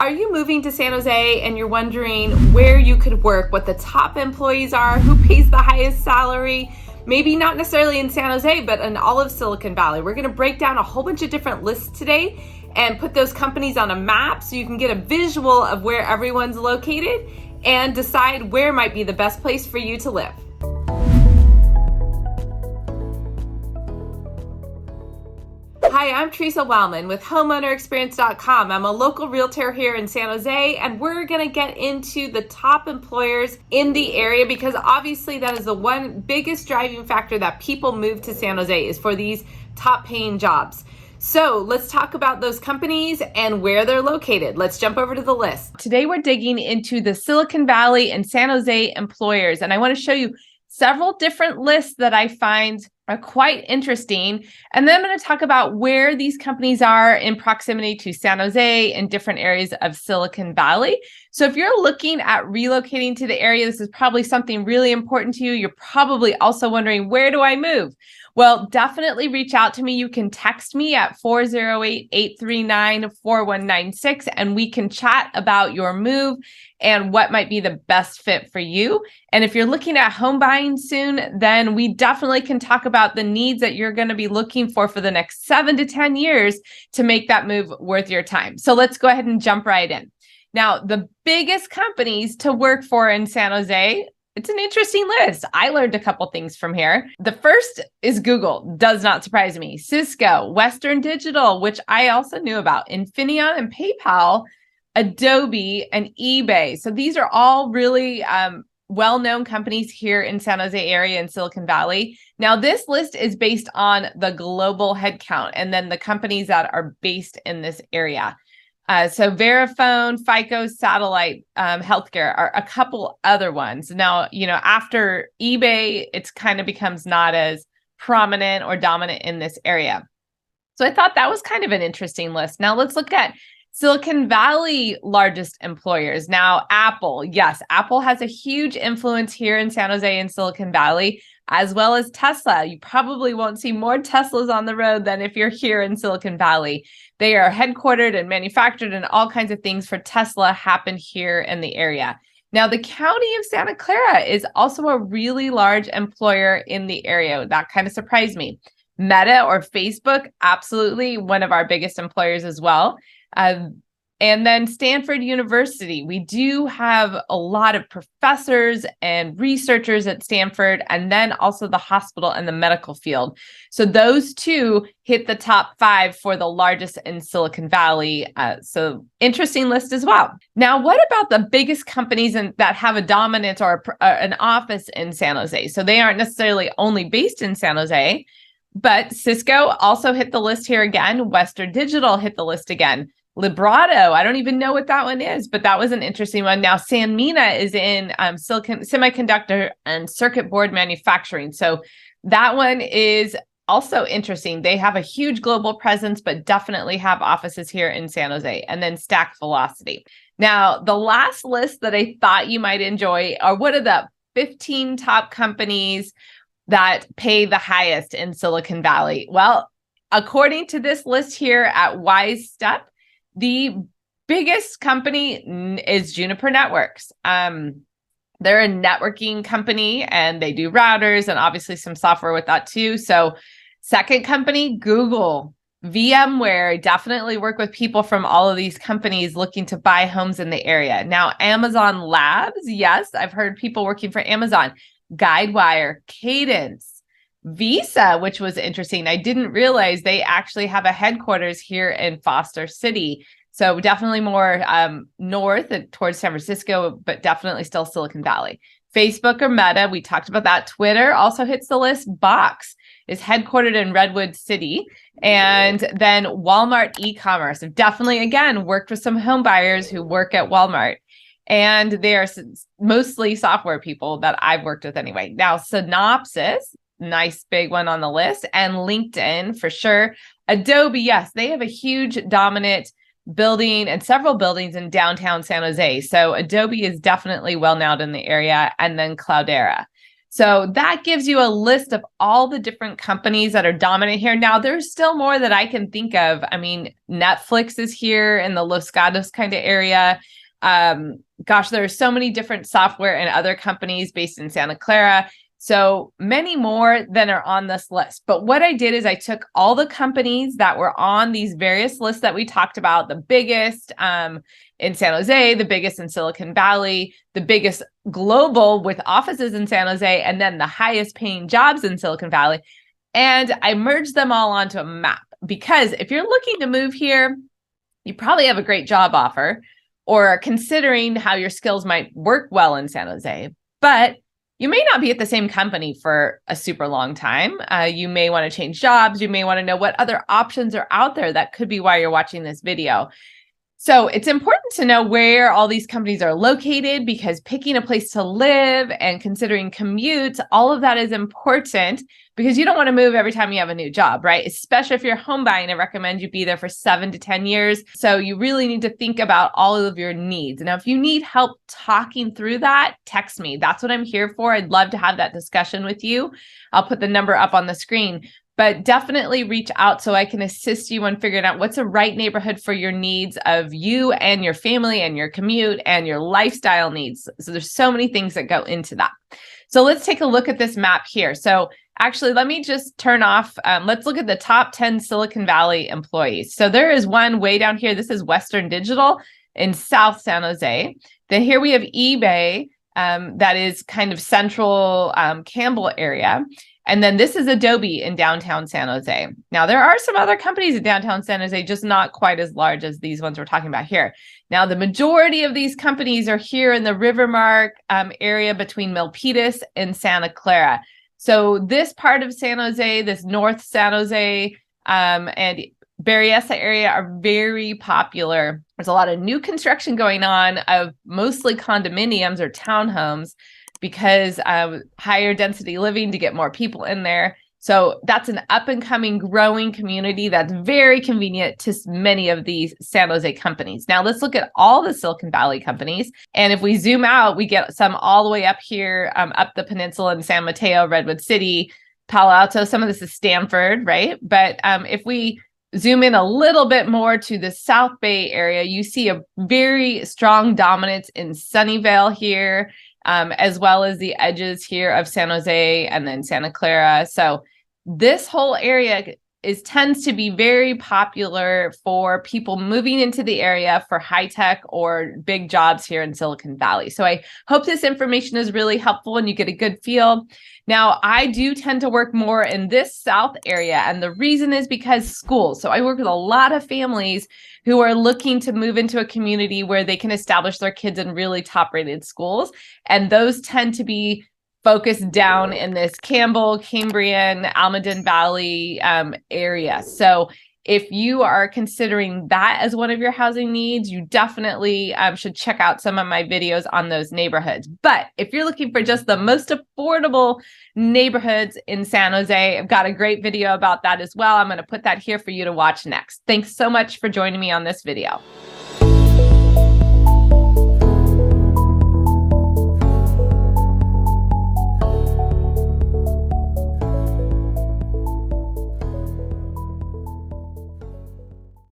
Are you moving to San Jose and you're wondering where you could work, what the top employees are, who pays the highest salary? Maybe not necessarily in San Jose, but in all of Silicon Valley. We're going to break down a whole bunch of different lists today and put those companies on a map so you can get a visual of where everyone's located and decide where might be the best place for you to live. Hi, I'm Teresa Wellman with HomeownerExperience.com. I'm a local realtor here in San Jose, and we're going to get into the top employers in the area because obviously that is the one biggest driving factor that people move to San Jose is for these top paying jobs. So let's talk about those companies and where they're located. Let's jump over to the list. Today we're digging into the Silicon Valley and San Jose employers, and I want to show you several different lists that I find are quite interesting. And then I'm going to talk about where these companies are in proximity to San Jose and different areas of Silicon Valley. So if you're looking at relocating to the area, this is probably something really important to you. You're probably also wondering, where do I move? Well, definitely reach out to me. You can text me at 408-839-4196, and we can chat about your move and what might be the best fit for you. And if you're looking at home buying soon, then we definitely can talk about the needs that you're going to be looking for the next 7 to 10 years to make that move worth your time. So let's go ahead and jump right in. Now, the biggest companies to work for in San Jose, it's an interesting list. I learned a couple things from here. The first is Google. Does not surprise me. Cisco, Western Digital, which I also knew about, Infineon and PayPal, Adobe, and eBay. So these are all really well-known companies here in San Jose area and Silicon Valley. Now, this list is based on the global headcount and then the companies that are based in this area. So Verifone, FICO, Satellite Healthcare are a couple other ones. Now, after eBay, it's kind of becomes not as prominent or dominant in this area. So I thought that was kind of an interesting list. Now let's look at Silicon Valley largest employers. Now, Apple. Yes, Apple has a huge influence here in San Jose and Silicon Valley, as well as Tesla. You probably won't see more Teslas on the road than if you're here in Silicon Valley. They are headquartered and manufactured, and all kinds of things for Tesla happen here in the area. Now, the county of Santa Clara is also a really large employer in the area. That kind of surprised me. Meta or Facebook, absolutely one of our biggest employers as well. And then Stanford University. We do have a lot of professors and researchers at Stanford, and then also the hospital and the medical field. So those two hit the top 5 for the largest in Silicon Valley. So interesting list as well. Now, what about the biggest companies that have a dominance or an office in San Jose? So they aren't necessarily only based in San Jose, but Cisco also hit the list here again. Western Digital hit the list again. Librato, I don't even know what that one is, but that was an interesting one. Now, Sanmina is in silicon semiconductor and circuit board manufacturing. So that one is also interesting. They have a huge global presence, but definitely have offices here in San Jose. And then Stack Velocity. Now, the last list that I thought you might enjoy are what are the 15 top companies that pay the highest in Silicon Valley? Well, according to this list here at WiseStep, the biggest company is Juniper Networks. They're a networking company and they do routers and obviously some software with that too. So second company, Google. VMware, definitely work with people from all of these companies looking to buy homes in the area. Now, Amazon Labs. Yes, I've heard people working for Amazon. Guidewire, Cadence, Visa, which was interesting. I didn't realize they actually have a headquarters here in Foster City. So definitely more north towards San Francisco, but definitely still Silicon Valley. Facebook or Meta, we talked about that. Twitter also hits the list. Box is headquartered in Redwood City. And then Walmart e-commerce. I've definitely, again, worked with some home buyers who work at Walmart. And they are mostly software people that I've worked with anyway. Now, Synopsys, nice big one on the list, and LinkedIn for sure. Adobe, yes, they have a huge dominant building and several buildings in downtown San Jose. So Adobe is definitely well known in the area. And then Cloudera. So that gives you a list of all the different companies that are dominant here. Now, there's still more that I can think of. I mean, Netflix is here in the Los Gatos kind of area. Gosh, there are so many different software and other companies based in Santa Clara. So many more than are on this list. But what I did is I took all the companies that were on these various lists that we talked about, the biggest in San Jose, the biggest in Silicon Valley, the biggest global with offices in San Jose, and then the highest paying jobs in Silicon Valley. And I merged them all onto a map, because if you're looking to move here, you probably have a great job offer or are considering how your skills might work well in San Jose, but you may not be at the same company for a super long time. You may want to change jobs. You may want to know what other options are out there. That could be why you're watching this video. So it's important to know where all these companies are located, because picking a place to live and considering commutes, all of that is important, because you don't want to move every time you have a new job, right? Especially if you're home buying, I recommend you be there for 7 to 10 years. So you really need to think about all of your needs. Now, if you need help talking through that, text me. That's what I'm here for. I'd love to have that discussion with you. I'll put the number up on the screen. But definitely reach out so I can assist you on figuring out what's a right neighborhood for your needs of you and your family and your commute and your lifestyle needs. So there's so many things that go into that. So let's take a look at this map here. So actually, let me just turn off. Let's look at the top 10 Silicon Valley employees. So there is one way down here. This is Western Digital in South San Jose. Then here we have eBay, that is kind of central Campbell area. And then this is Adobe in downtown San Jose. Now, there are some other companies in downtown San Jose, just not quite as large as these ones we're talking about here. Now, the majority of these companies are here in the Rivermark area between Milpitas and Santa Clara. So this part of San Jose, this North San Jose and Berryessa area are very popular. There's a lot of new construction going on of mostly condominiums or townhomes, because higher density living to get more people in there. So that's an up and coming growing community that's very convenient to many of these San Jose companies. Now let's look at all the Silicon Valley companies. And if we zoom out, we get some all the way up here, up the peninsula in San Mateo, Redwood City, Palo Alto. Some of this is Stanford, right? But if we zoom in a little bit more to the South Bay area, you see a very strong dominance in Sunnyvale here, as well as the edges here of San Jose and then Santa Clara. So this whole area tends to be very popular for people moving into the area for high tech or big jobs here in Silicon Valley. So I hope this information is really helpful and you get a good feel. Now, I do tend to work more in this South area, and the reason is because schools. So I work with a lot of families who are looking to move into a community where they can establish their kids in really top-rated schools, and those tend to be focused down in this Campbell, Cambrian, Almaden Valley area. So if you are considering that as one of your housing needs, you definitely should check out some of my videos on those neighborhoods. But if you're looking for just the most affordable neighborhoods in San Jose, I've got a great video about that as well. I'm going to put that here for you to watch next. Thanks so much for joining me on this video.